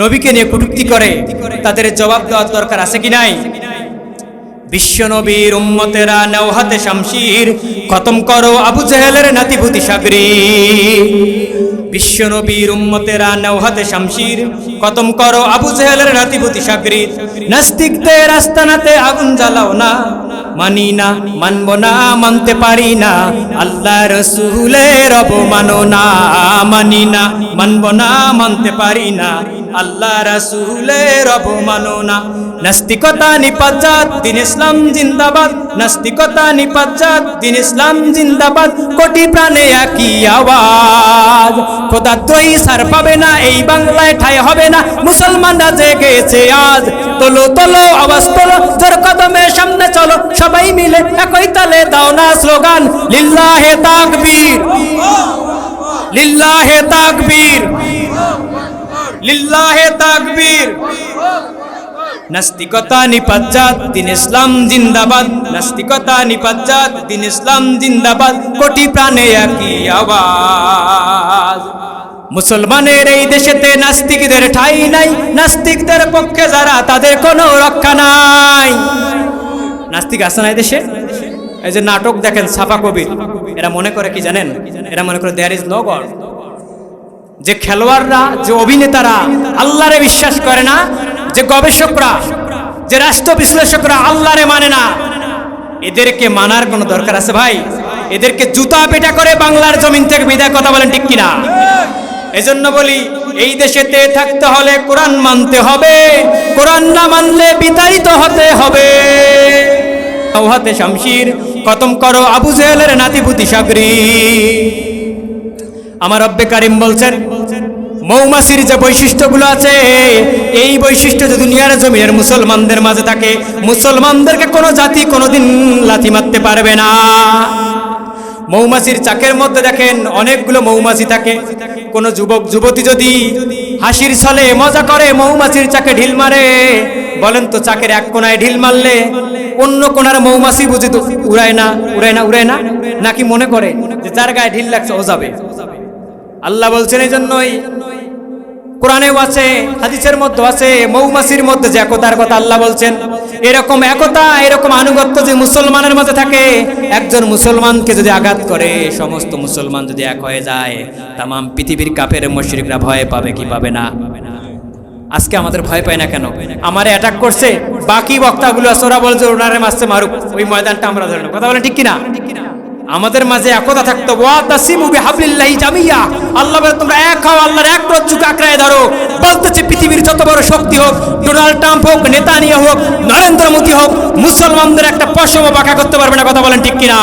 নবীকে নিয়ে কটূক্তি করে, তাদের জবাব দেওয়ার দরকার আছে কি নাই? বিশ্ব নবীর উম্মতেরা নাও হাতে শামশির, খতম করো আবু জেহেলের নাতিপুতি সাগরি। বিশ্ব নবীর উম্মতেরা নাও হাতে শামশির, খতম করো আবু জেহেলের নাতিপুতি সাগরি। নাস্তিকদের আস্তানাতে আগুন জ্বালাও না, মানি না, মানব না, মানতে পারি না, আল্লাহ রসুলের অবমাননা। মানি না, মানব না, মানতে পারি না, আল্লাহ রসুলের অবমাননা। নাস্তিকতা নিপাত, দিন ইসলাম জিন্দাবাদ। নাস্তিকতা নিপাত, দিন ইসলাম জিন্দাবাদ। কোটি প্রাণে একই আওয়াজ, খোদাদ্রোহী সার পাবে না, এই বাংলায় ঠাঁই হবে না, মুসলমানরা জেগেছে আজ। তোলো তোলো আওয়াজ তোলো, জোর কদমে সামনে চলো, সবাই মিলে একই তালে দাও না স্লোগান, লিল্লাহে তাকবীর, লিল্লাহে তাকবীর, লিল্লাহে তাকবীর। নাস্তিকতা নিপাত, দিন ইসলাম জিন্দাবাদ। নাস্তিকতা নিপাত, দিন ইসলাম জিন্দাবাদ। কোটি প্রাণে একই আওয়াজ। মুসলমানের এই দেশেতে নাস্তিকদের ঠাঁই নাই, নাস্তিকদের পক্ষে যারা তাদের কোনো রক্ষা নাই। নাস্তিক আছে না এই দেশে? এই যে নাটক দেখেন ছাপা কবির, এরা মনে করে কি জানেন? এরা মনে করে দেয়ার ইজ নো গড। যে খেলোয়াড়রা, যে অভিনেতারা আল্লাহরে বিশ্বাস করে না, যে গবেষকরা, যে রাষ্ট্র বিশ্লেষকরা আল্লাহরে মানে না, এদেরকে মানার কোনো দরকার আছে ভাই? এদেরকে জুতা পেটা করে বাংলার জমিন থেকে বিদায়, কথা বলেন ঠিক কিনা? এজন্য বলি, এই দেশেতে থাকতে হলে কোরআন মানতে হবে, কোরআন না মানলে বিতাড়িত হতে হবে। হাতে শামশির, খতম করো আবু জেহেলের নাতিপুতি সাগরি। আমার রব্বে কারিম বলছেন, মৌমাছির যে বৈশিষ্ট্যগুলো আছে, এই বৈশিষ্ট্য যদি দুনিয়ার জমিনের মুসলমানদের মাঝে থাকে, মুসলমানদেরকে কোনো জাতি কোনোদিন লাথি মারতে পারবে না। মৌমাছির চাকের মধ্যে দেখেন অনেকগুলো মৌমাছি থাকে। কোনো যুবক যুবতী যদি হাসির ছলে মজা করে মৌমাছির চাকে ঢিল মারে, বলেন তো চাকের এক কোনায় ঢিল মারলে অন্য কোনার মৌমাছি বুঝি তো উড়ায় না, উড়ায় না, উড়ায় না, নাকি মনে করে যে যার গায়ে ঢিল লাগছে ও যাবে? আল্লাহ বলছেন, এই জন্যই কোরআনেও আছে, হাদিসের মধ্যে আছে, মৌমাছির মধ্যে যে একতার কথা আল্লাহ বলছেন, এরকম একতা, এরকম আনুগত্য যে মুসলমানের মাঝে থাকে, একজন মুসলমানকে যদি আঘাত করে সমস্ত মুসলমান যদি এক হয়ে যায়, তামাম পৃথিবীর কাফের মুশরিকরা ভয় পাবে কি পাবে না? আজকে আমাদের ভয় পায় না কেন? আমারে অ্যাটাক করছে, বাকি বক্তাগুলো আছে ওরা বলছে ওনারে মারছে মারুক, ওই ময়দানটা আমরা ধরে নেব। কথা বলেন ঠিক কিনা? আমাদের মাঝে একতা থাকতো, ওয়াতাসিমু বিহাবলিল্লাহি জামিয়া। আল্লাহ বলে তোমরা এক হও, আল্লাহর এক রজ্জুকে আঁকড়ায় ধরো। বলতেছে পৃথিবীর যত বড় শক্তি হোক, ডোনাল্ড ট্রাম্প হোক, নেতানিয়াহু হোক, নরেন্দ্র মোদী হোক, মুসলমানদের একটা পশমও বাঁকা করতে পারবে না। কথা বলেন ঠিক কিনা?